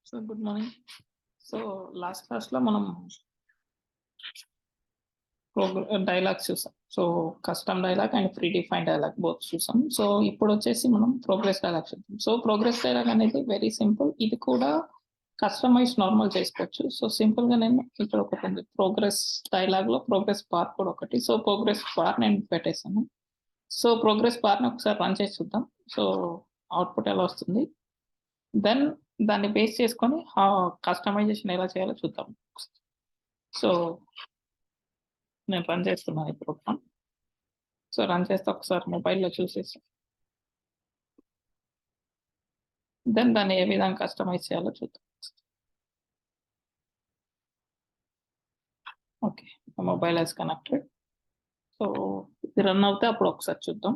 So good morning. So last క్లాస్లో మనం dialogues చూసాం. So custom dialogue and pre define dialogue both చూసాం. So ఇప్పుడు వచ్చేసి మనం ప్రోగ్రెస్ డైలాగ్ చూద్దాం. సో ప్రోగ్రెస్ డైలాగ్ అనేది వెరీ సింపుల్. ఇది కూడా కస్టమైజ్ నార్మల్ చేసుకోవచ్చు. సో సింపుల్ గా నేను ఇక్కడ ఒకటి ఉంది, ప్రోగ్రెస్ డైలాగ్ లో ప్రోగ్రెస్ బార్ కూడా ఒకటి. సో ప్రోగ్రెస్ బార్ నేను పెట్టేసాను. సో ప్రోగ్రెస్ బార్ ని ఒకసారి రన్ చేసి చూద్దాం. సో అవుట్పుట్ ఎలా వస్తుంది, దెన్ దాన్ని బేస్ చేసుకొని కస్టమైజేషన్ ఎలా చేయాలో చూద్దాం. సో నేను రన్ చేస్తున్నాను ఈ ప్రోగ్రామ్. సో రన్ చేస్తే ఒకసారి మొబైల్లో చూసేసి దెన్ దాన్ని ఏ విధంగా కస్టమైజ్ చేయాలో చూద్దాం. Okay, mobile is connected. So ఇది రన్ అవుతే అప్పుడు ఒకసారి చూద్దాం.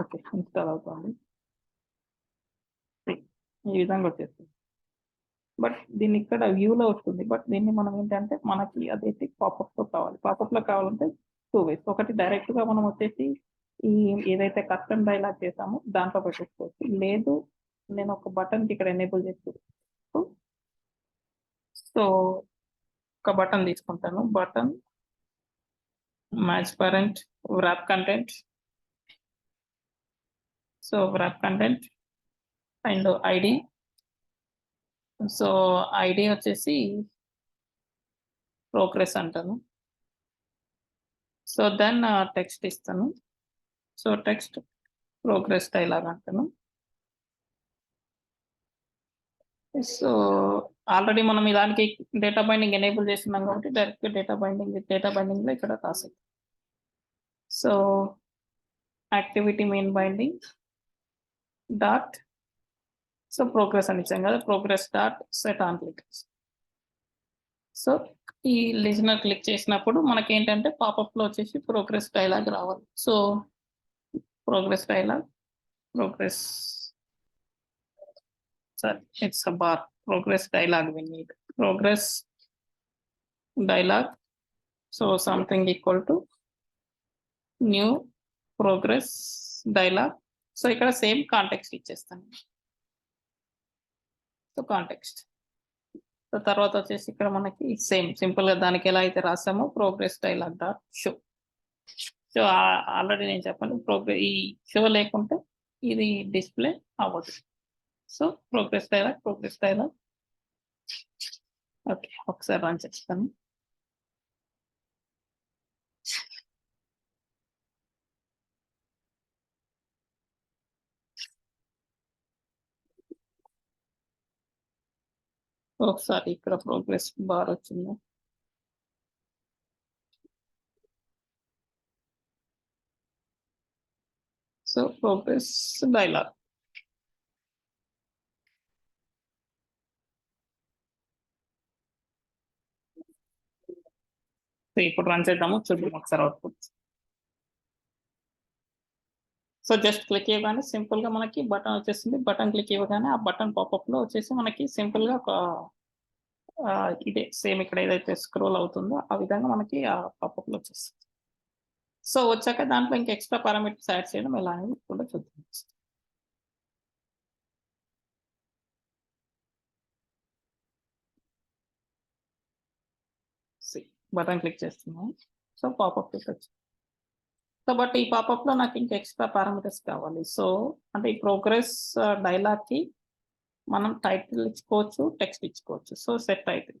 ఓకే, ఇన్స్టాల్ అవుతుంది. ఈ విధంగా వచ్చేస్తుంది. బట్ దీన్ని ఇక్కడ వ్యూలో వస్తుంది. బట్ దీన్ని మనం ఏంటంటే మనకి అదైతే పాపప్లో కావాలి. పాపప్లో కావాలంటే 2 ways. ఒకటి డైరెక్ట్ గా మనం వచ్చేసి ఈ ఏదైతే కస్టమ్ డైలాగ్ చేసామో దాంట్లో పెట్టేసుకోవచ్చు. లేదు నేను ఒక బటన్ కి ఇక్కడ ఎనేబుల్ చేసుకోవచ్చు. సో ఒక బటన్ తీసుకుంటాను. Button match parent wrap content. So wrap content and ID. So ID వచ్చేసి ప్రోగ్రెస్ అంటాను. సో దెన్ టెక్స్ట్ ఇస్తాను. సో టెక్స్ట్ ప్రోగ్రెస్ డైలాగ్ అంటాను. సో ఆల్రెడీ మనం దానికి డేటా బైండింగ్ ఎనేబుల్ చేస్తున్నాం కాబట్టి డైరెక్ట్ డేటా బైండింగ్ లో ఇక్కడ రాసేది. So activity main binding dot, so progress అని ఇచ్చాం కదా, progress dot set on click. So ఈ లిజనర్ క్లిక్ చేసినప్పుడు మనకి ఏంటంటే పాపప్ లో వచ్చేసి ప్రోగ్రెస్ డైలాగ్ రావాలి. So progress dialogue, progress, sorry, it's a bar, progress dialog we need, progress dialog. So something equal to new progress dialog. So ఇక్కడ same context ఇచ్చేస్తాను. So context. So తర్వాత వచ్చేసి ఇక్కడ మనకి సేమ్ సింపుల్ గా దానికి ఎలా అయితే రాసామో progress dialog dot show. So already నేను చెప్పాను, ఈ షో లేకుంటే ఇది డిస్ప్లే అవ్వదు. So progress dialog. ఓకే, ఒకసారి రన్ చేస్తాను. ఒకసారి ఇక్కడ ప్రోగ్రెస్ బార్ వచ్చింది. So progress dialog. సో ఇప్పుడు రన్ చేద్దాము, చూద్దాం ఒకసారి అవుట్పుట్. సో జస్ట్ క్లిక్ ఇవ్వగానే సింపుల్ గా మనకి బటన్ వచ్చేసింది. బటన్ క్లిక్ ఇవ్వగానే ఆ బటన్ పాపప్ లో వచ్చేసి మనకి సింపుల్ గా ఒక ఇదే సేమ్ ఇక్కడ ఏదైతే స్క్రోల్ అవుతుందో ఆ విధంగా మనకి ఆ పాపప్ లో వచ్చేస్తుంది. సో వచ్చాక దాంట్లో ఇంకా ఎక్స్ట్రా పారామీటర్స్ యాడ్ చేయడం ఎలా అనేది కూడా చూద్దాం. బటన్ క్లిక్ చేస్తున్నాం. సో పాపప్ వచ్చింది. సో బట్ ఈ పాపప్ లో నాకు ఇంకా ఎక్స్ట్రా పారామీటర్స్ కావాలి. సో అంటే ఈ ప్రోగ్రెస్ డైలాగ్ కి మనం టైటిల్ ఇచ్చుకోవచ్చు, టెక్స్ట్ ఇచ్చుకోవచ్చు. So set title.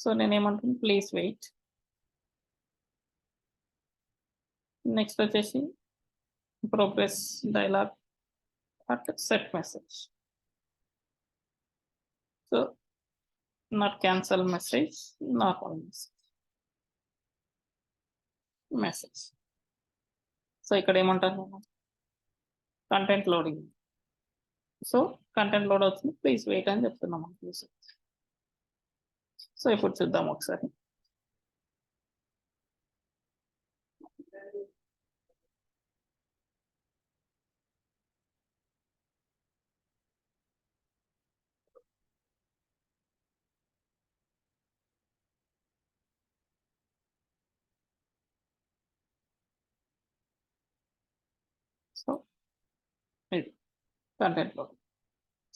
సో నేనేమంటాను, ప్లీజ్ వెయిట్. నెక్స్ట్ వచ్చేసి progress dialog at set message. So not cancel message, normal message. So ఇక్కడ ఏమంటాను, content loading. So content load అవుతుంది, ప్లీజ్ వెయిట్ అని చెప్తున్నాం. సో ఇప్పుడు చూద్దాం ఒకసారి. Content load.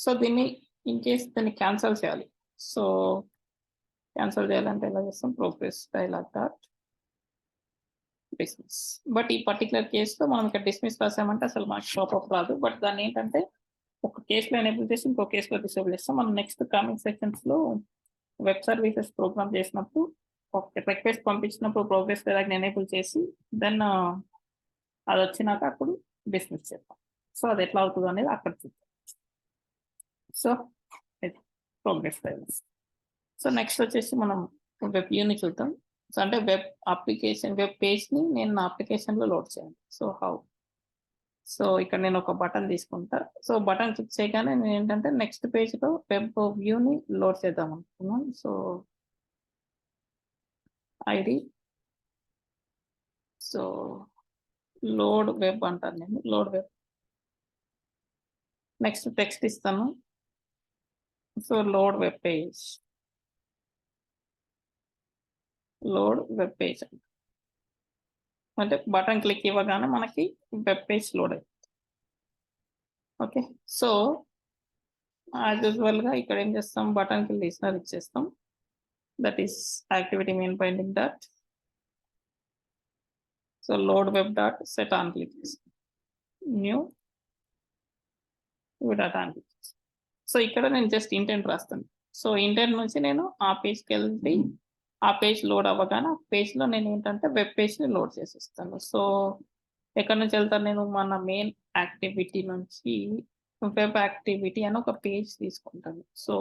సో దీన్ని ఇన్ కేస్ దీన్ని క్యాన్సిల్ చేయాలి. సో క్యాన్సిల్ చేయాలంటే ఎలా చేస్తాం, progress dialog dot dismiss. But ఈ పర్టికులర్ కేసులో మనం ఇక్కడ డిస్మిస్ రాసామంటే అసలు మనకి షాప్ రాదు. బట్ దాన్ని ఏంటంటే ఒక కేసులో ఎనేబుల్ చేసి ఇంకో కేసులో డిసేబుల్ చేస్తాం. మనం నెక్స్ట్ కమింగ్ సెక్షన్స్ లో వెబ్ సర్వీసెస్ ప్రోగ్రామ్ చేసినప్పుడు ఒక రిక్వెస్ట్ పంపించినప్పుడు ప్రోగ్రెస్ డైలాగ్ ఎనేబుల్ చేసి దెన్ అది వచ్చినాక అప్పుడు డిస్మిస్ చేద్దాం. సో అది ఎట్లా అవుతుంది అనేది అక్కడ చూద్దాం. So progress dialog. So next వచ్చేసి మనం వెబ్ వ్యూని చూద్దాం. సో అంటే వెబ్ అప్లికేషన్ వెబ్ పేజ్ని నేను నా అప్లికేషన్లో లోడ్ చేయాలి. సో హౌ, సో ఇక్కడ నేను ఒక బటన్ తీసుకుంటా. సో బటన్ క్లిక్ చేయగానే నేను ఏంటంటే నెక్స్ట్ పేజ్లో వెబ్ వ్యూని లోడ్ చేద్దాం అనుకున్నాను. So ID, so load web అంటాను నేను, లోడ్ వెబ్. నెక్స్ట్ టెక్స్ట్ ఇస్తాను. So load web page, load web page అంటే బటన్ క్లిక్ ఇవ్వగానే మనకి వెబ్ పేజ్ లోడ్ అవుతుంది. ఓకే, సో యాజ్ యూజువల్గా ఇక్కడ ఏం చేస్తాం, బటన్కి లిస్నర్ ఇచ్చేస్తాం. That is activity main pointing dot. So load web dot set on click new dot on click. So ఇక్కడ నేను జస్ట్ ఇంటెంట్ రాస్తాను. సో ఇంటెంట్ నుంచి నేను ఆ పేజ్కి వెళ్ళి ఆ పేజ్ లోడ్ అవ్వగానే ఆ పేజ్లో నేను ఏంటంటే వెబ్ పేజ్ని లోడ్ చేసేస్తాను. సో ఎక్కడి నుంచి వెళ్తాను నేను, మన మెయిన్ యాక్టివిటీ నుంచి వెబ్ యాక్టివిటీ అని ఒక పేజ్ తీసుకుంటాను. So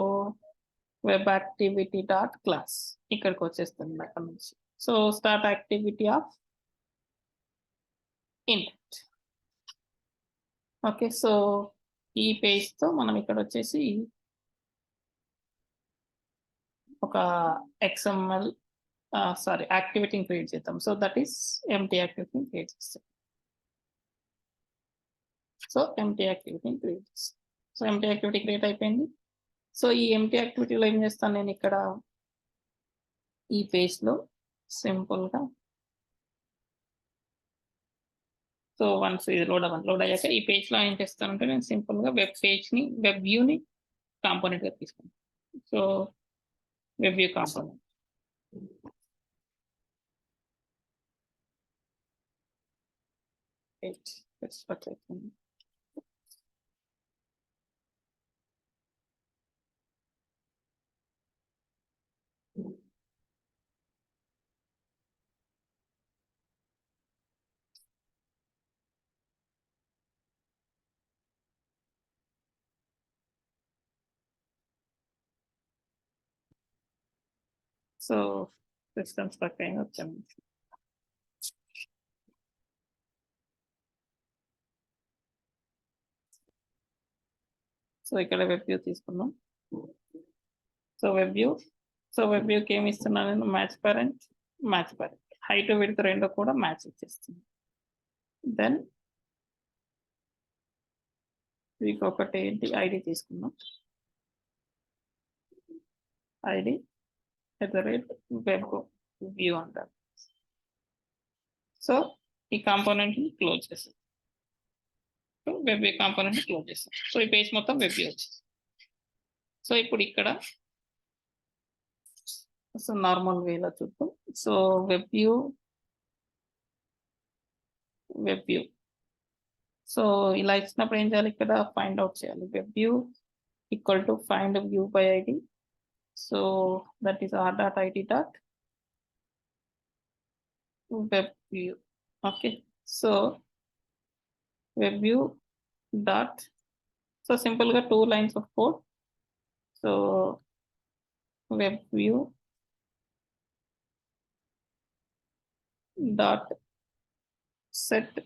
web activity dot class ఇక్కడికి వచ్చేస్తుంది అక్కడ నుంచి. So start activity of intent. Okay, so ఈ పేజ్తో మనం ఇక్కడ వచ్చేసి ఒక XML యాక్టివిటీని క్రియేట్ చేద్దాం. సో దట్ ఈస్ ఎంటీ యాక్టివిటీని క్రియేట్ చేస్తాం. సో ఎంటీ యాక్టివిటీని క్రియేట్ చేస్తాం. సో ఎంటీ యాక్టివిటీ క్రియేట్ అయిపోయింది. సో ఈ ఎంటీ యాక్టివిటీలో ఏం చేస్తాను నేను ఇక్కడ ఈ పేజ్లో సింపుల్గా, సో వన్స్ ఇది లోడ్ అయ్యాక ఈ పేజ్లో ఏం చేస్తానంటే నేను సింపుల్గా వెబ్ పేజ్ని వెబ్ వ్యూని కాంపోనెంట్గా తీసుకుంటాను. So web view component, so system struck అయిన వచ్చాను. సో ఇక్కడ వెబ్ వ్యూ తీసుకున్నాం. సో వెబ్ వ్యూకి ఏమి ఇస్తున్నాను నేను, మ్యాచ్ పేరెంట్, హైట్ విడ్త్ రెండు కూడా మ్యాచ్ ఇచ్చేస్తుంది. దెన్ వీక్ ఒకటి ఏంటి, ఐడి తీసుకున్నాం. ఐడి వెబ్ వ్యూ అంటారు. సో ఈ కాంపోనెంట్ని క్లోజ్ చేస్తాం. సో వెబ్ వ్యూ కాంపోనెంట్ని క్లోజ్ చేస్తాం. సో ఈ పేజ్ మొత్తం వెబ్ వ్యూ వచ్చింది. సో ఇప్పుడు ఇక్కడ సో నార్మల్ వేలో చూద్దాం. సో వెబ్ వ్యూ సో ఇలా ఇచ్చినప్పుడు ఏం చేయాలి, ఇక్కడ ఫైండ్ అవుట్ చేయాలి. Web view equal to find view by ID. So that is r.id dot web view. Okay, so web view dot, so సింపుల్గా 2 lines of code. So web view dot set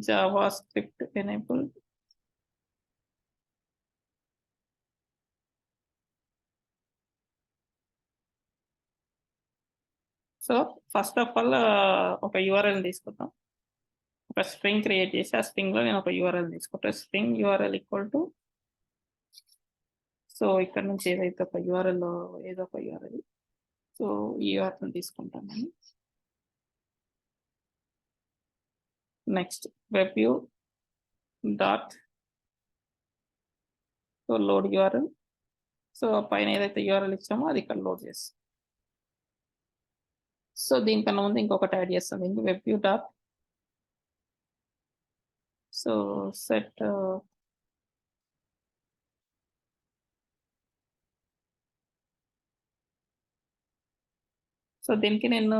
JavaScript enabled. So first of all ఒక URL తీసుకుందాం. ఒక string create చేసి ఆ స్ట్రింగ్లో నేను ఒక URL తీసుకుంటాను. String URL equal to, so ఇక్కడ నుంచి ఏదైతే ఒక యూఆర్ఎల్ ఏదో ఒక యూఆర్ఎల్, సో ఈ యూఆర్ఎల్ తీసుకుంటాను నేను. Next web view dot so load URL. So పైన ఏదైతే యూఆర్ఎల్ ఇచ్చామో అది ఇక్కడ లోడ్ చేస్తాం. సో దీనికన్నా ముందు ఇంకొకటి యాడ్ చేస్తాం, ఏంటి వెబ్వ్యూ డాట్. సో సెట్ సో దీనికి నేను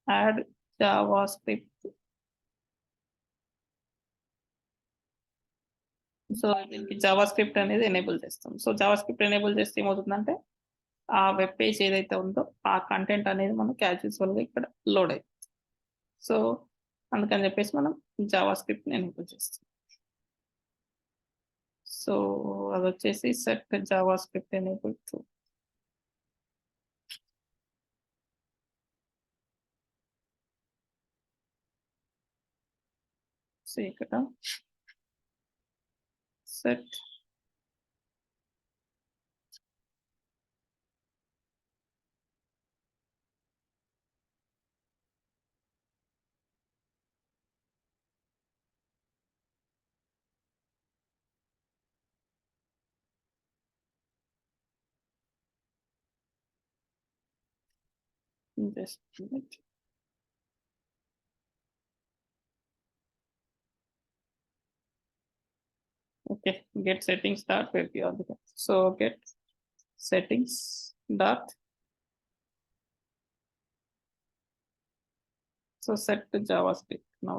యాడ్ జావా స్క్రిప్ట్. సో దీనికి జావా స్క్రిప్ట్ అనేది ఎనేబుల్ చేస్తాం. సో జావా స్క్రిప్ట్ ఎనేబుల్ చేస్తే ఏమవుతుందంటే ఆ వెబ్ పేజ్ ఏదైతే ఉందో ఆ కంటెంట్ అనేది మనకి యాజ్ యూజువల్గా ఇక్కడ లోడ్ అవుతుంది. సో అందుకని చెప్పేసి మనం జావా స్క్రిప్ట్ని ఎనేబుల్ చేస్తాం. సో అది వచ్చేసి set Java script enable true. So ఇక్కడ set just a minute. Okay, get settings dot WebView on the. So get settings dot. So set to JavaScript. Now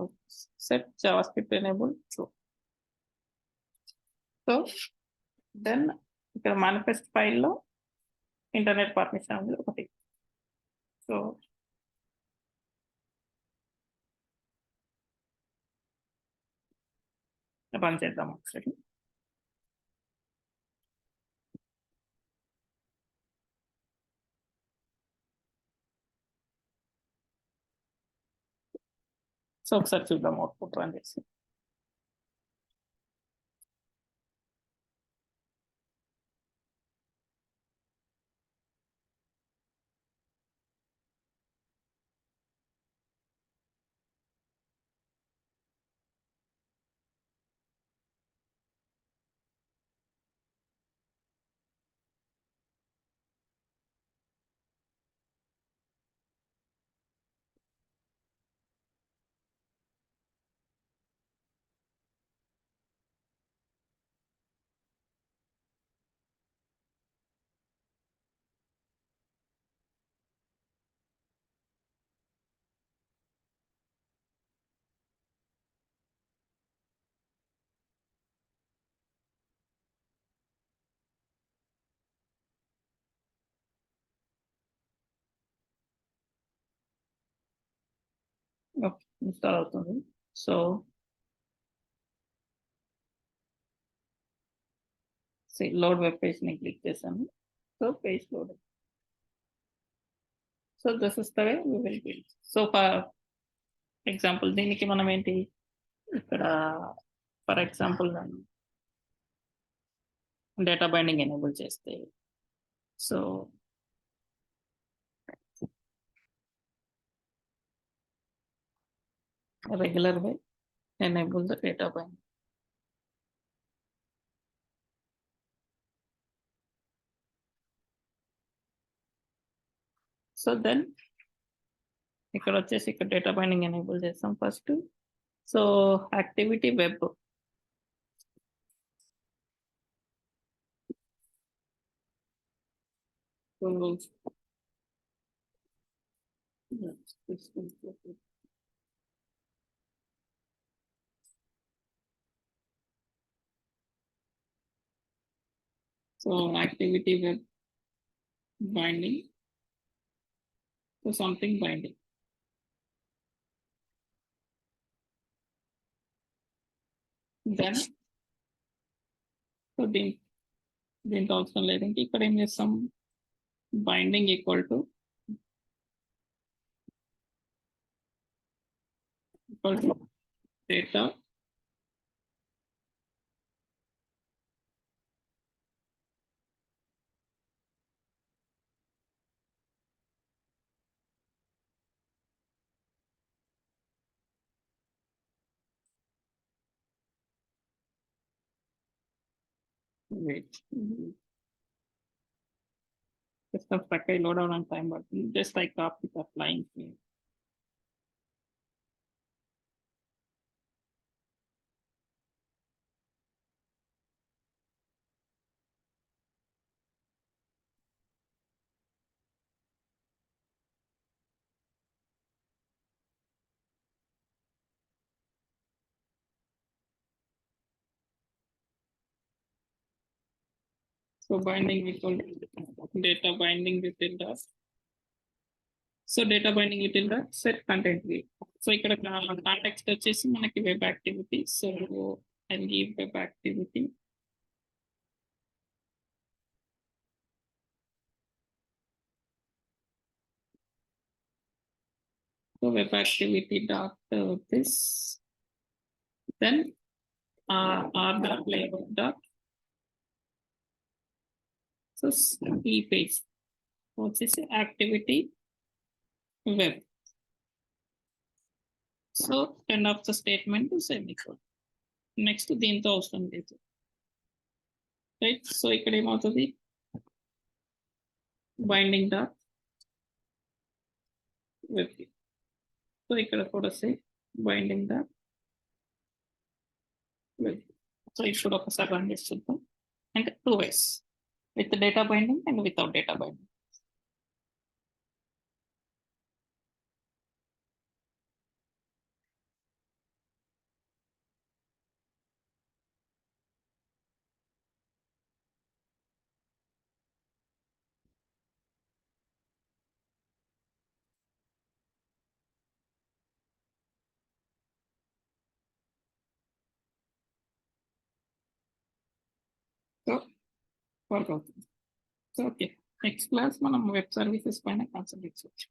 set JavaScript enable true. So then ఇక్కడ manifest file లో internet permission అనేది ఒకటి. So run చేద్దాం ఒకసారి. So ఒకసారి చూద్దాం output run చేసి. Okay, install అవుతుంది. సో లోడ్ వెబ్ పేజ్ ని క్లిక్ చేశాను. So page load. So this is the way we will build. So for example దీనికి మనం ఏంటి ఇక్కడ for example data binding enable చేస్తే, so regular way enable the data binding. So then ఇక్కడ వచ్చేసి ఇక్కడ డేటా బైండింగ్ ఎనేబుల్ చేస్తాం first. So activity web. So activity web binding. So something binding. Then so దీంట్లో అవసరం లేదంటే ఇక్కడ ఏం చేస్తాం, binding equal to data Wait. System stuck. I load down on time, but just like copy the line here. So binding equal data binding within that. So data binding within the set content view. So ఇక్కడ context వచ్చేసి మనకి web activity. So I give web activity. So web activity dot this. Then r dot label dot. So e page. What is activity web. So end of the statement to semicolon. Next దీంతో అవసరం లేదు. Right. So ఇక్కడ ఏమవుతుంది binding dot web. So ఇక్కడ కూడా సే binding dot web. So ఇప్పుడు ఒకసారి run చేసి చూద్దాం. అంటే 2 ways, with data binding and without data binding. So work అవుతుంది. సో ఓకే, నెక్స్ట్ క్లాస్ మనం వెబ్ సర్వీసెస్ పైన కాన్సన్ట్రేట్ చేయొచ్చు.